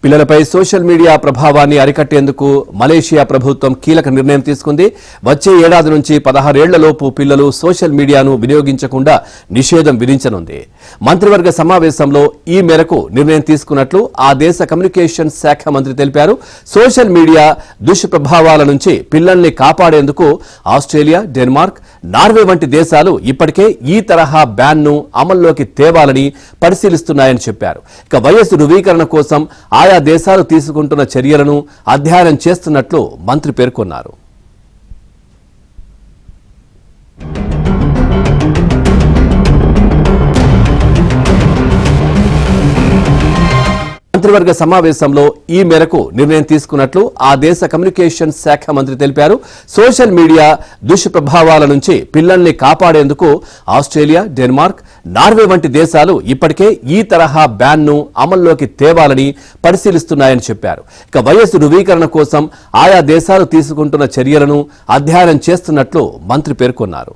పిల్లలపై social media ప్రభావాన్ని అరికట్టేందుకు మలేషియా ప్రభుత్వం కీలక నిర్ణయం తీసుకుంది. వచ్చే ఏడాది నుంచి 16 ఏళ్లలోపు పిల్లలు సోషల్ మీడియాను వినియోగించకుండా నిషేధం విధించనుంది. మంత్రివర్గ సమావేశంలో ఈ మేరకు నిర్ణయం తీసుకున్నట్లు ఆ దేశ కమ్యూనికేషన్స్ శాఖ మంత్రి తెలిపారు. సోషల్ మీడియా దుష్ప్రభావాల నుంచి పిల్లల్ని కాపాడేందుకు ఆస్ట్రేలియా, డెన్మార్క్, నార్వే వంటి దేశాలు ఇప్పటికే ఈ తరహా బ్యాన్ను అమల్లోకి తేవాలని పరిశీలిస్తున్నాయని చెప్పారు. ఇక వయస్సు ధృవీకరణ కోసం ఆయా దేశాలు తీసుకుంటున్న చర్యలను అధ్యయనం చేస్తున్నట్లు మంత్రి పేర్కొన్నారు. మంత్రివర్గ సమావేశంలో ఈ మేరకు నిర్ణయం తీసుకున్నట్లు ఆ దేశ కమ్యూనికేషన్స్ శాఖ మంత్రి తెలిపారు. సోషల్ మీడియా దుష్ప్రభావాల నుంచి పిల్లల్ని కాపాడేందుకు ఆస్ట్రేలియా, డెన్మార్క్, నార్వే వంటి దేశాలు ఇప్పటికే ఈ తరహా బ్యాన్ను అమల్లోకి తేవాలని పరిశీలిస్తున్నాయని చెప్పారు. ఇక వయస్సు ధృవీకరణ కోసం ఆయా దేశాలు తీసుకుంటున్న చర్యలను అధ్యయనం చేస్తున్నట్లు మంత్రి పేర్కొన్నారు.